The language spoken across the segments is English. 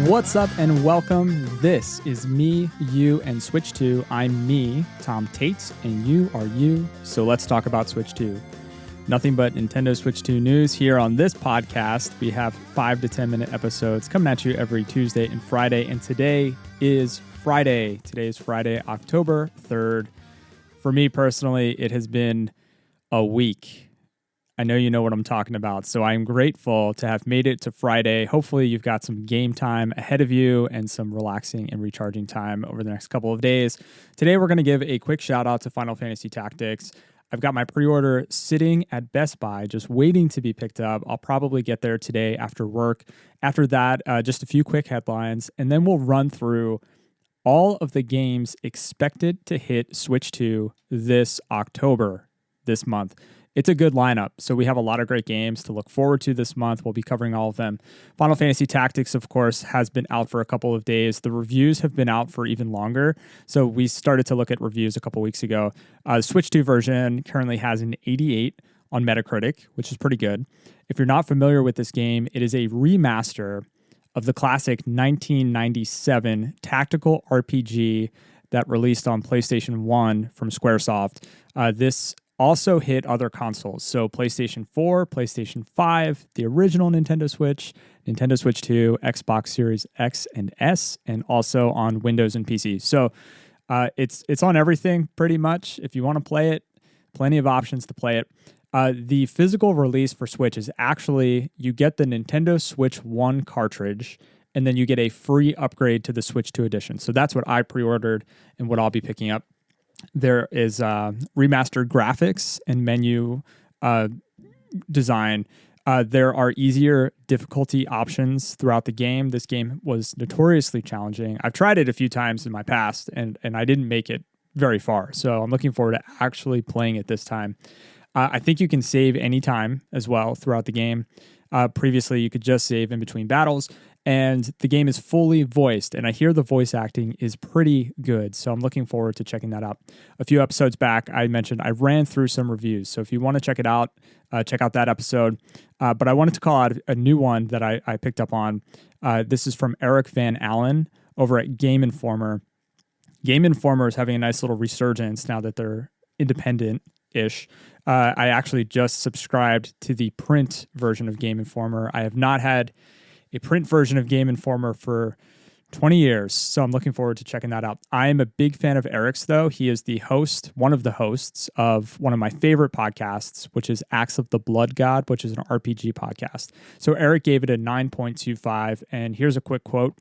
What's up and welcome. This is Me, You, and Switch 2. I'm me, Tom Tate, and you are you. So let's talk about Switch 2. Nothing but Nintendo Switch 2 news here on this podcast. We have 5 to 10 minute episodes coming at you every Tuesday and Friday. And today is Friday. Today is Friday, October 3rd. For me personally, it has been a week. I know you know what I'm talking about, so I'm grateful to have made it to Friday. Hopefully you've got some game time ahead of you and some relaxing and recharging time over the next couple of days. Today we're going to give a quick shout out to Final Fantasy Tactics. I've got my pre-order sitting at Best Buy, just waiting to be picked up. I'll probably get there today after work. After that, just a few quick headlines, and then we'll run through all of the games expected to hit Switch 2 this October, this month. It's a good lineup, so we have a lot of great games to look forward to this month. We'll be covering all of them. Final Fantasy Tactics, of course, has been out for a couple of days. The reviews have been out for even longer, so we started to look at reviews a couple weeks ago. The Switch 2 version currently has an 88 on Metacritic, which is pretty good. If you're not familiar with this game, it is a remaster of the classic 1997 tactical RPG that released on PlayStation 1 from Squaresoft. This also hit other consoles, so PlayStation 4, PlayStation 5, the original Nintendo Switch, Nintendo Switch 2, Xbox Series X and S, and also on Windows and PC. So it's on everything pretty much. If you want to play it, plenty of options to play it. The physical release for Switch is actually, you get the Nintendo Switch 1 cartridge, and then you get a free upgrade to the Switch 2 edition. So that's what I pre-ordered and what I'll be picking up. There is remastered graphics and menu design. There are easier difficulty options throughout the game. This game was notoriously challenging. I've tried it a few times in my past, and I didn't make it very far. So I'm looking forward to actually playing it this time. I think you can save anytime as well throughout the game. Previously, you could just save in between battles. And the game is fully voiced, and I hear the voice acting is pretty good, so I'm looking forward to checking that out. A few episodes back, I mentioned I ran through some reviews, so if you want to check it out, check out that episode. But I wanted to call out a new one that I picked up on. This is from Eric Van Allen over at Game Informer. Game Informer is having a nice little resurgence now that they're independent-ish. I actually just subscribed to the print version of Game Informer. I have not had a print version of Game Informer for 20 years, so I'm looking forward to checking that out. I am a big fan of Eric's, though. He is the host, one of the hosts of one of my favorite podcasts, which is Axe of the Blood God, which is an RPG podcast. So Eric gave it a 9.25, and here's a quick quote.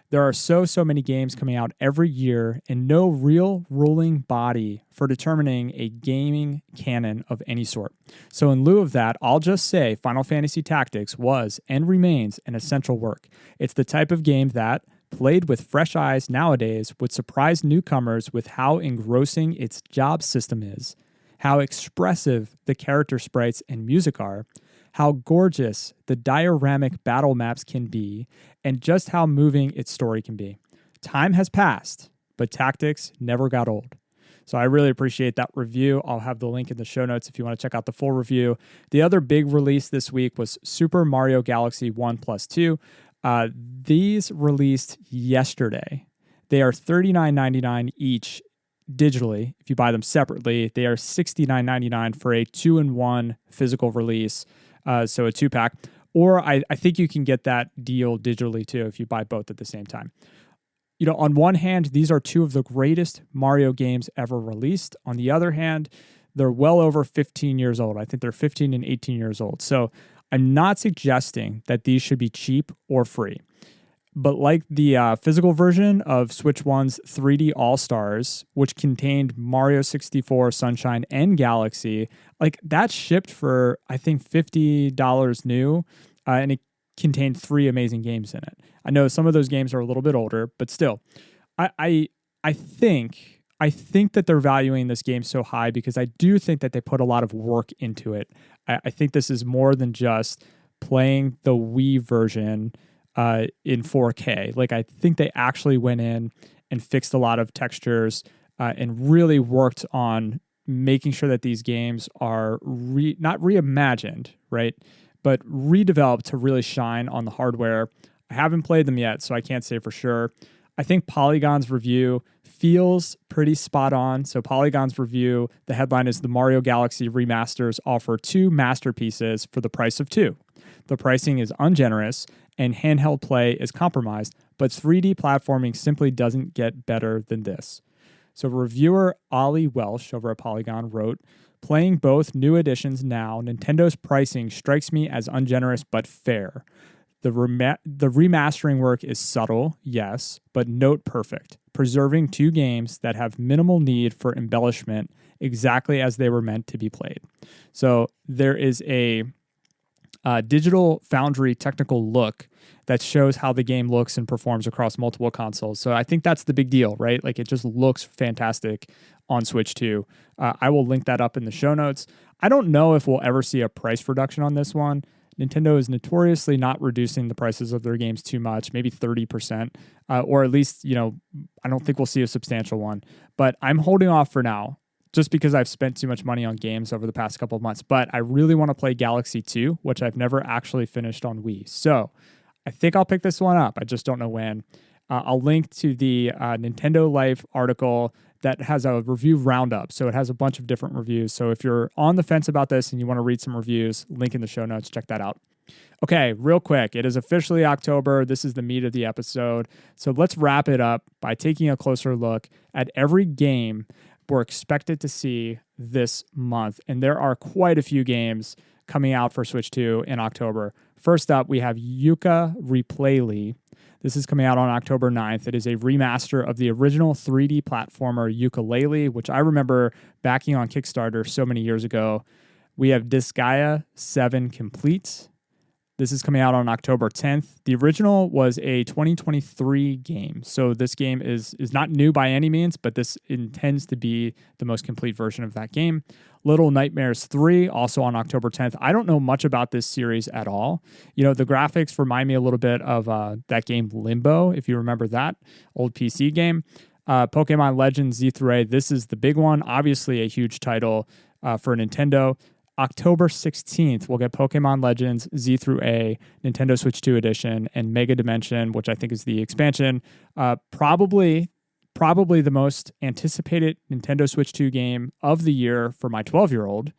There are so many games coming out every year and no real ruling body for determining a gaming canon of any sort. So in lieu of that, I'll just say Final Fantasy Tactics was and remains an essential work. It's the type of game that, played with fresh eyes nowadays, would surprise newcomers with how engrossing its job system is, how expressive the character sprites and music are, how gorgeous the dioramic battle maps can be, and just how moving its story can be. Time has passed, but Tactics never got old. So I really appreciate that review. I'll have the link in the show notes if you want to check out the full review. The other big release this week was Super Mario Galaxy 1+2. These released yesterday. They are $39.99 each digitally. If you buy them separately, they are $69.99 for a 2-in-1 physical release. So a 2-pack, or I think you can get that deal digitally too if you buy both at the same time. You know, on one hand, these are two of the greatest Mario games ever released. On the other hand, they're well over 15 years old. I think they're 15 and 18 years old. So I'm not suggesting that these should be cheap or free. But like the physical version of Switch 1's 3D All-Stars, which contained Mario 64, Sunshine, and Galaxy, like that shipped for, I think, $50 new, and it contained 3 amazing games in it. I know some of those games are a little bit older, but still, I think that they're valuing this game so high because I do think that they put a lot of work into it. I think this is more than just playing the Wii version in 4K. Like, I think they actually went in and fixed a lot of textures and really worked on making sure that these games are not reimagined, right? But redeveloped to really shine on the hardware. I haven't played them yet, so I can't say for sure. I think Polygon's review feels pretty spot on. So Polygon's review, the headline is the Mario Galaxy remasters offer 2 masterpieces for the price of 2. The pricing is ungenerous and handheld play is compromised, but 3D platforming simply doesn't get better than this. So reviewer Ollie Welsh over at Polygon wrote, playing both new editions now, Nintendo's pricing strikes me as ungenerous but fair. The remastering work is subtle, yes, but note perfect, preserving 2 games that have minimal need for embellishment exactly as they were meant to be played. So there is a Digital Foundry technical look that shows how the game looks and performs across multiple consoles. So I think that's the big deal, right? Like it just looks fantastic on Switch 2. I will link that up in the show notes. I don't know if we'll ever see a price reduction on this one. Nintendo is notoriously not reducing the prices of their games too much, maybe 30%, or at least, I don't think we'll see a substantial one. But I'm holding off for now, just because I've spent too much money on games over the past couple of months. But I really want to play Galaxy 2, which I've never actually finished on Wii. So I think I'll pick this one up. I just don't know when. I'll link to the Nintendo Life article that has a review roundup. So it has a bunch of different reviews. So if you're on the fence about this and you want to read some reviews, link in the show notes, check that out. Okay, real quick. It is officially October. This is the meat of the episode. So let's wrap it up by taking a closer look at every game we're expected to see this month. And there are quite a few games coming out for Switch 2 in October. First up, we have Yooka Replayly. This is coming out on October 9th. It is a remaster of the original 3D platformer Yooka-Laylee, which I remember backing on Kickstarter so many years ago. We have Disgaea 7 Complete. This is coming out on October 10th. The original was a 2023 game, so this game is not new by any means, but this intends to be the most complete version of that game. Little Nightmares 3, also on October 10th. I don't know much about this series at all. The graphics remind me a little bit of that game Limbo, if you remember that old PC game. Pokemon Legends Z through A, this is the big one. Obviously a huge title for Nintendo. October 16th, we'll get Pokemon Legends Z through A, Nintendo Switch 2 edition, and Mega Dimension, which I think is the expansion. Probably the most anticipated Nintendo Switch 2 game of the year for my 12-year-old.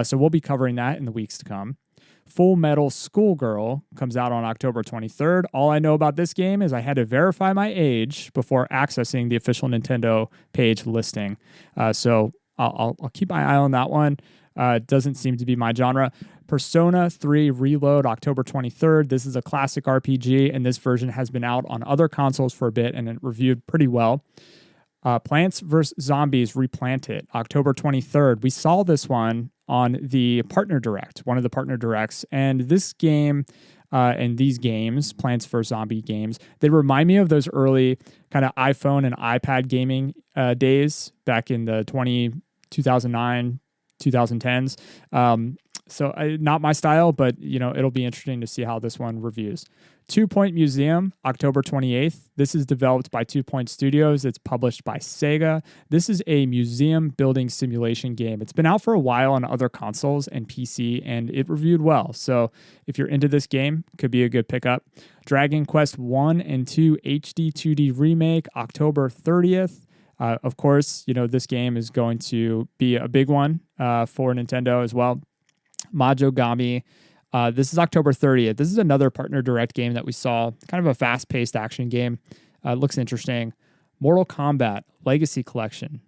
So we'll be covering that in the weeks to come. Full Metal Schoolgirl comes out on October 23rd. All I know about this game is I had to verify my age before accessing the official Nintendo page listing. So I'll keep my eye on that one. Doesn't seem to be my genre. Persona 3 Reload, October 23rd. This is a classic RPG, and this version has been out on other consoles for a bit, and it reviewed pretty well. Plants vs. Zombies Replanted, October 23rd. We saw this one on the Partner Direct, one of the Partner Directs, and this game and these games, Plants vs. Zombie games, they remind me of those early kind of iPhone and iPad gaming days back in the 2009, 2010s. So not my style, but it'll be interesting to see how this one reviews. 2 Point Museum, October 28th. This is developed by 2 Point Studios. It's published by Sega. This is a museum building simulation game. It's been out for a while on other consoles and PC, and it reviewed well. So if you're into this game, could be a good pickup. Dragon Quest 1 and 2 HD 2D Remake, October 30th. Of course, this game is going to be a big one for Nintendo as well. Mahjongami. This is October 30th. This is another Partner Direct game that we saw, kind of a fast-paced action game. Looks interesting. Mortal Kombat Legacy Collection,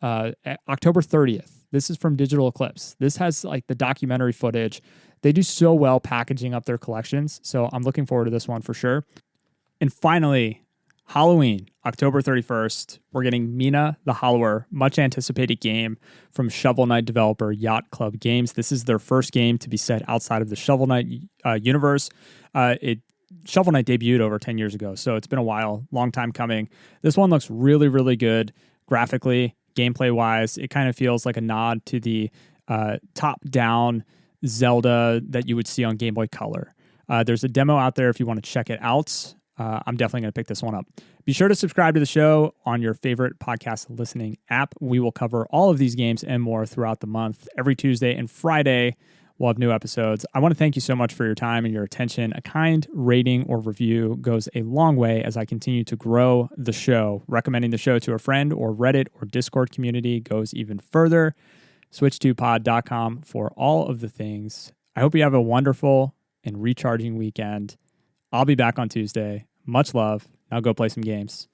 October 30th. This is from Digital Eclipse. This has like the documentary footage. They do so well packaging up their collections, so I'm looking forward to this one for sure. And finally, Halloween, October 31st, we're getting Mina the Hollower, much anticipated game from Shovel Knight developer Yacht Club Games. This is their first game to be set outside of the Shovel Knight universe. Shovel Knight debuted over 10 years ago, so it's been a while, long time coming. This one looks really, really good graphically, gameplay-wise. It kind of feels like a nod to the top-down Zelda that you would see on Game Boy Color. There's a demo out there if you want to check it out. I'm definitely going to pick this one up. Be sure to subscribe to the show on your favorite podcast listening app. We will cover all of these games and more throughout the month. Every Tuesday and Friday, we'll have new episodes. I want to thank you so much for your time and your attention. A kind rating or review goes a long way as I continue to grow the show. Recommending the show to a friend or Reddit or Discord community goes even further. Switch2pod.com for all of the things. I hope you have a wonderful and recharging weekend. I'll be back on Tuesday. Much love. Now go play some games.